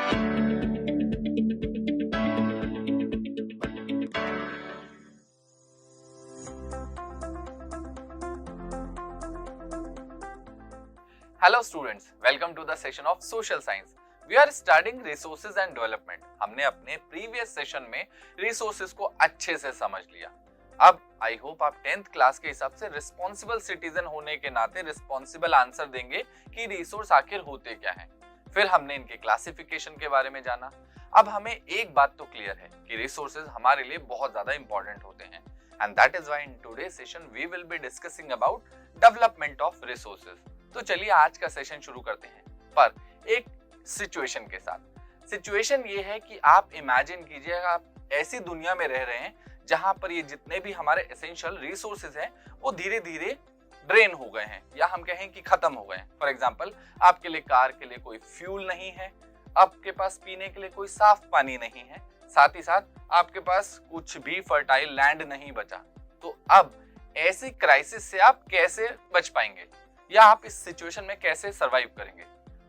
Hello students, welcome to the session of Social Science. We are studying resources and development. हमने अपने previous session में resources को अच्छे से समझ लिया. अब I hope आप 10th क्लास के हिसाब से responsible citizen होने के नाते responsible आंसर देंगे कि resource आखिर होते क्या हैं. फिर हमने इनके क्लासिफिकेशन के बारे में जाना. अब हमें एक बात तो क्लियर है कि resources हमारे लिए बहुत ज्यादा इंपॉर्टेंट होते हैं. And that is why in today's session we will be discussing about development of resources. तो चलिए आज का सेशन शुरू करते हैं, पर एक सिचुएशन के साथ. सिचुएशन ये है कि आप इमेजिन कीजिए आप ऐसी दुनिया में रह रहे हैं जहां पर ये जितने भी हमारे एसेंशियल रिसोर्सेज हैं वो धीरे धीरे ड्रेन हो गए हैं या हम कहें कि खत्म हो गए हैं. फॉर एग्जांपल, आपके लिए कार के लिए कोई फ्यूल नहीं है, आपके पास पीने के लिए कोई साफ पानी नहीं है, साथ ही साथ आपके पास कुछ भी फर्टाइल लैंड नहीं बचा. तो अब ऐसी क्राइसिस से आप कैसे बच पाएंगे या आप इस सिचुएशन में कैसे सरवाइव करेंगे?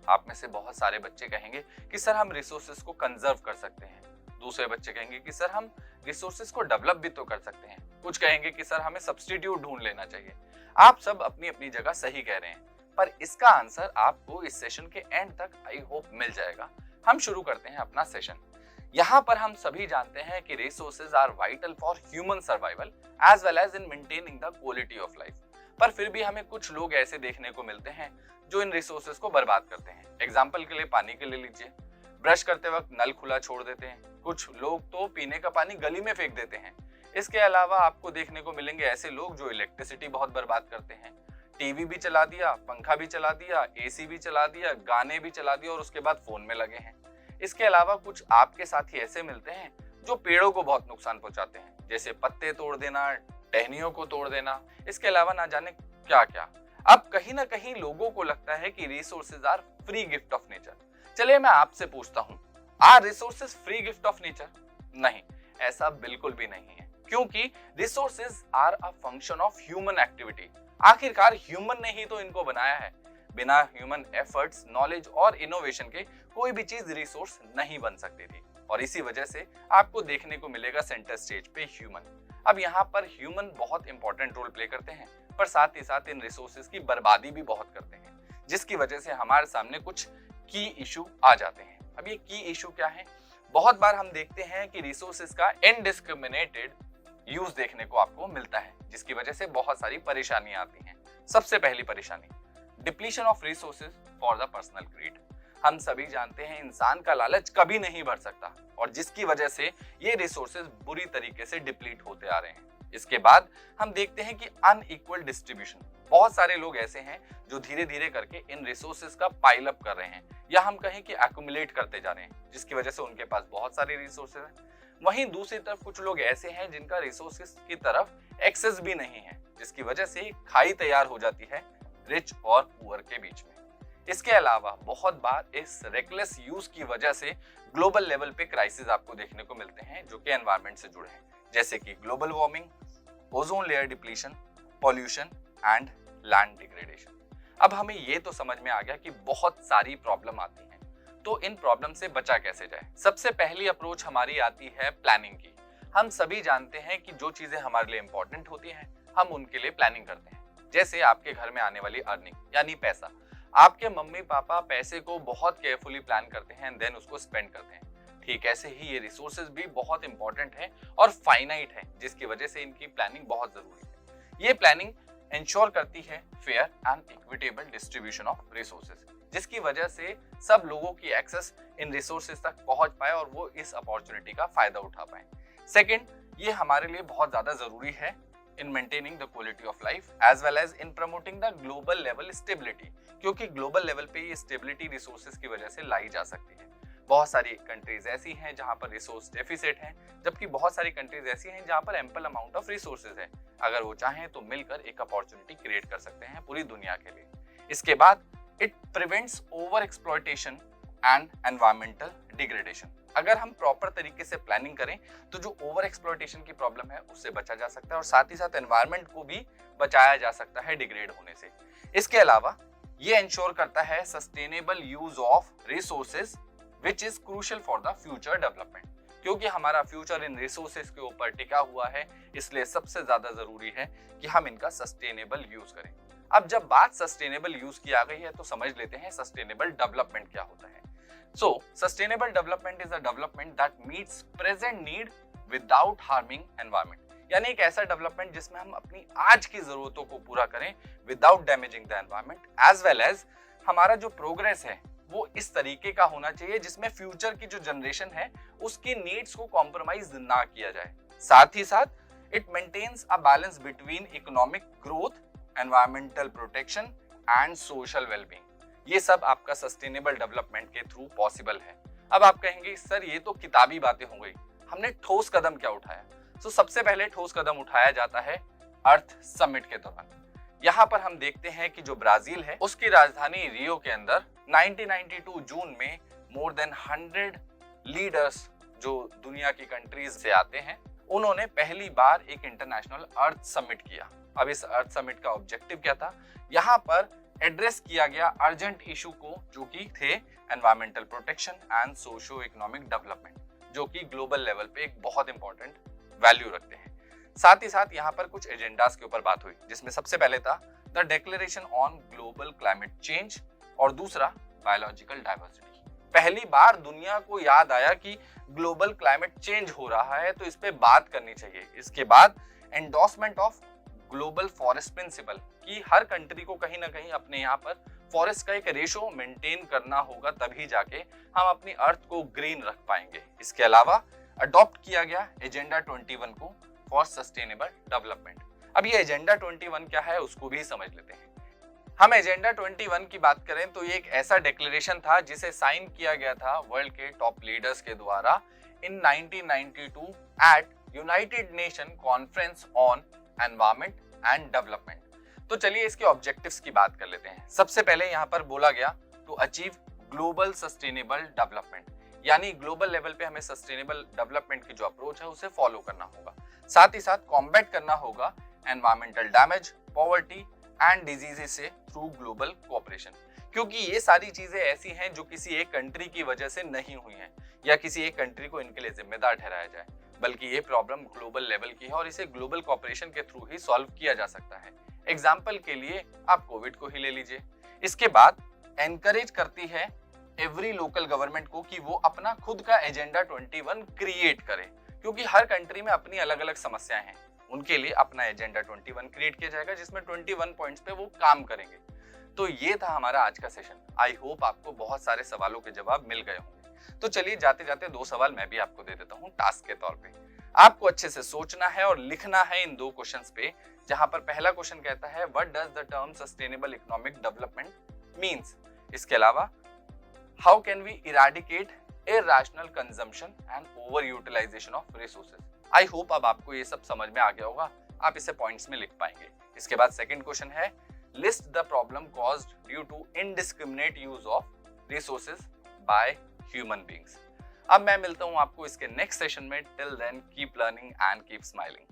आप में से बहुत सारे बच्चे कहेंगे कि सर हम रिसोर्सेज को कंजर्व कर सकते हैं. दूसरे बच्चे कहेंगे कि सर हम रिसोर्सेज को डेवलप भी तो कर सकते हैं. कुछ कहेंगे कि सर हमें सब्स्टिट्यूट ढूंढ लेना चाहिए. आप सब अपनी अपनी जगह सही कह रहे हैं, पर इसका आंसर आपको इस सेशन के एंड तक आई होप मिल जाएगा. हम शुरू करते हैं अपना सेशन. यहाँ पर हम सभी जानते हैं कि resources are vital for human survival as well as in maintaining the quality of life. पर फिर भी हमें कुछ लोग ऐसे देखने को मिलते हैं जो इन रिसोर्सेज को बर्बाद करते हैं. एग्जाम्पल के लिए पानी के ले लीजिए. ब्रश करते वक्त नल खुला छोड़ देते हैं. कुछ लोग तो पीने का पानी गली में फेंक देते हैं. इसके अलावा आपको देखने को मिलेंगे ऐसे लोग जो इलेक्ट्रिसिटी बहुत बर्बाद करते हैं. टीवी भी चला दिया, पंखा भी चला दिया, एसी भी चला दिया, गाने भी चला दिया और उसके बाद फोन में लगे हैं. इसके अलावा कुछ आपके साथी ऐसे मिलते हैं जो पेड़ों को बहुत नुकसान पहुंचाते हैं, जैसे पत्ते तोड़ देना, टहनियों को तोड़ देना, इसके अलावा ना जाने क्या क्या. अब कहीं ना कहीं लोगों को लगता है कि resources are free gift of nature. चलिए मैं आपसे पूछता हूं, are resources free gift of nature? नहीं, ऐसा बिल्कुल भी नहीं है, क्योंकि resources are a function of human activity. आखिरकार ह्यूमन ने ही तो इनको बनाया है. बिना ह्यूमन एफर्ट्स, नॉलेज और इनोवेशन के कोई भी चीज रिसोर्स नहीं बन सकती थी, और इसी वजह से आपको देखने को मिलेगा सेंटर स्टेज पे ह्यूमन. अब यहाँ पर ह्यूमन बहुत इंपॉर्टेंट रोल प्ले करते हैं, पर साथ ही साथ इन रिसोर्सेज की बर्बादी भी बहुत करते हैं, जिसकी वजह से हमारे सामने कुछ की इशू आ जाते हैं. अब ये की इशू क्या है? बहुत बार हम देखते हैं कि रिसोर्सेज का इनडिस्क्रिमिनेटेड यूज देखने को आपको मिलता है, जिसकी वजह से बहुत सारी परेशानियां आती हैं. सबसे पहली परेशानी, depletion of resources for the personal greed. हम सभी जानते हैं इंसान का लालच कभी नहीं भर सकता, और जिसकी वजह से ये रिसोर्सेज बुरी तरीके से डिप्लीट होते आ रहे हैं. इसके बाद हम देखते हैं कि अनइक्वल डिस्ट्रीब्यूशन. बहुत सारे लोग ऐसे हैं जो धीरे धीरे करके इन रिसोर्सेज का पाइल अप कर रहे हैं, या हम कहें कि एक्युमुलेट करते जा रहे हैं, जिसकी वजह से उनके पास बहुत सारे रिसोर्सेज हैं. वहीं दूसरी तरफ कुछ लोग ऐसे हैं जिनका रिसोर्सेज की तरफ एक्सेस भी नहीं है, जिसकी वजह से खाई तैयार हो जाती है रिच और पुअर के बीच में. इसके अलावा बहुत बार इस रेकलेस यूज की वजह से ग्लोबल लेवल पे क्राइसिस आपको देखने को मिलते हैं जो कि एनवायरनमेंट से जुड़े हैं, जैसे कि global warming, ozone layer depletion, pollution and land degradation. अब हमें ये तो समझ में आ गया कि बहुत सारी प्रॉब्लम आती हैं, तो इन प्रॉब्लम से बचा कैसे जाए? सबसे पहली अप्रोच हमारी आती है प्लानिंग की. हम सभी जानते हैं कि जो चीजें हमारे लिए इंपॉर्टेंट होती हैं हम उनके लिए प्लानिंग करते हैं. जैसे आपके घर में आने वाली अर्निंग यानी पैसा. आपके मम्मी पापा पैसे को बहुत केयरफुली प्लान करते हैं एंड देन उसको स्पेंड करते हैं. ठीक ऐसे ही ये रिसोर्सेज भी बहुत इंपॉर्टेंट है और फाइनाइट है, जिसकी वजह से इनकी प्लानिंग बहुत जरूरी है. ये प्लानिंग इंश्योर करती है fair and equitable distribution of resources, जिसकी वजह से सब लोगों की एक्सेस इन रिसोर्सेज तक पहुंच पाए और वो इस अपॉर्चुनिटी का फायदा उठा पाए. सेकेंड, ये हमारे लिए बहुत ज्यादा जरूरी है in maintaining the quality of life as well as in promoting the global level stability, क्योंकि ग्लोबल लेवल पे ये स्टेबिलिटी रिसोर्सेज की वजह से लाई जा सकती है. बहुत सारी कंट्रीज ऐसी हैं जहां पर रिसोर्स डेफिसिट है, जबकि बहुत सारी कंट्रीज ऐसी हैं जहां पर एम्पल अमाउंट ऑफ रिसोर्सेज है. अगर वो चाहें तो मिलकर एक अपॉर्चुनिटी क्रिएट कर सकते हैं पूरी दुनिया के लिए. इसके बाद it prevents over exploitation and environmental degradation. अगर हम प्रॉपर तरीके से प्लानिंग करें तो जो ओवर एक्सप्लॉयटेशन की प्रॉब्लम है उससे बचा जा सकता है, और साथ ही साथ एनवायरनमेंट को भी बचाया जा सकता है डिग्रेड होने से. इसके अलावा ये इंश्योर करता है sustainable use of resources which is crucial for the future development. क्योंकि हमारा फ्यूचर इन रिसोर्सेज के ऊपर टिका हुआ है, इसलिए सबसे ज्यादा जरूरी है कि हम इनका सस्टेनेबल यूज करें। अब जब बात सस्टेनेबल यूज की आ गई है तो समझ लेते हैं सस्टेनेबल डेवलपमेंट क्या होता है। सो sustainable development is a development that meets present need without harming environment, यानी एक ऐसा डेवलपमेंट जिसमें हम अपनी आज की जरूरतों को पूरा करें without damaging the environment, as well as हमारा जो प्रोग्रेस है वो इस तरीके का होना चाहिए जिसमें फ्यूचर की जो जनरेशन है उसकी नीड्स को कॉम्प्रोमाइज ना किया जाए। साथ ही साथ it maintains a balance between economic growth, environmental protection and social wellbeing. ये सब आपका सस्टेनेबल डेवलपमेंट के थ्रू पॉसिबल है। अब आप कहेंगे सर ये तो किताबी बातें हो गई, हमने ठोस कदम क्या उठाया? तो सबसे पहले ठोस कदम उठाया जाता है अर्थ समिट के दौरान। यहाँ पर हम देखते हैं कि जो ब्राजील है उसकी राजधानी रियो के अंदर 1992 जून में मोर देन 100 लीडर्स जो दुनिया की कंट्रीज से आते हैं, उन्होंने पहली बार एक इंटरनेशनल अर्थ समिट किया। अब इस अर्थ समिट का ऑब्जेक्टिव क्या था? यहाँ पर एड्रेस किया गया अर्जेंट इशू को, जो कि थे environmental protection and socio economic development, जो कि ग्लोबल लेवल पे एक बहुत इंपॉर्टेंट वैल्यू रखते हैं। साथ ही साथ यहाँ पर कुछ एजेंडास के ऊपर बात हुई, जिसमें सबसे पहले था the declaration on global climate change और दूसरा बायोलॉजिकल डाइवर्सिटी। पहली बार दुनिया को याद आया कि ग्लोबल क्लाइमेट चेंज हो रहा है तो इस पे बात करनी चाहिए। इसके बाद endorsement of global forest principle, कि हर कंट्री को कहीं ना कहीं अपने यहाँ पर फॉरेस्ट का एक रेशो मेंटेन करना होगा, तभी जाके हम अपनी अर्थ को ग्रीन रख पाएंगे। इसके अलावा अडॉप्ट किया गया एजेंडा 21 को फॉर सस्टेनेबल डेवलपमेंट। अब ये एजेंडा 21 क्या है उसको भी समझ लेते हैं। हम एजेंडा 21 की बात करें तो ये एक ऐसा डिक्लेरेशन था जिसे साइन किया गया था वर्ल्ड के टॉप लीडर्स के द्वारा in 1992 at United Nation conference on environment and development. तो चलिए इसके ऑब्जेक्टिव्स की बात कर लेते हैं। सबसे पहले यहाँ पर बोला गया to achieve global sustainable development, यानी ग्लोबल लेवल पे हमें सस्टेनेबल डेवलपमेंट की जो अप्रोच है उसे फॉलो करना होगा। साथ ही साथ कॉम्बैट करना होगा environmental damage, poverty and diseases से थ्रू ग्लोबल कोऑपरेशन, क्योंकि ये सारी चीजें ऐसी हैं जो किसी एक कंट्री की वजह से नहीं हुई हैं या किसी एक कंट्री को इनके लिए जिम्मेदार ठहराया जाए, बल्कि ये प्रॉब्लम ग्लोबल लेवल की है और इसे ग्लोबल कोऑपरेशन के थ्रू ही सॉल्व किया जा सकता है। एग्जाम्पल के लिए आप कोविड को ही ले लीजिए। इसके बाद एनकरेज करती है एवरी लोकल गवर्नमेंट को कि वो अपना खुद का एजेंडा 21 क्रिएट करे, क्योंकि हर कंट्री में अपनी अलग अलग समस्याएं हैं। उनके लिए अपना एजेंडा 21 क्रिएट किया जाएगा जिसमें 21 पॉइंट्स पे वो काम करेंगे। तो ये था हमारा आज का सेशन। आई होप आपको बहुत सारे सवालों के जवाब मिल गए होंगे। तो चलिए जाते जाते 2 सवाल मैं भी आपको दे देता हूँ टास्क के तौर पे। आपको अच्छे से सोचना है और लिखना है इन 2 क्वेश्चंस पे, जहां पर पहला क्वेश्चन कहता है what does the term sustainable economic development means. इसके अलावा how can we eradicate irrational consumption and over utilization of resources। I hope अब आपको ये सब समझ में आ गया होगा, आप इसे पॉइंट्स में लिख पाएंगे। इसके बाद सेकंड क्वेश्चन है list the problem caused due to indiscriminate use of resources by human beings. अब मैं मिलता हूं आपको इसके नेक्स्ट सेशन में। Till then keep learning and keep smiling.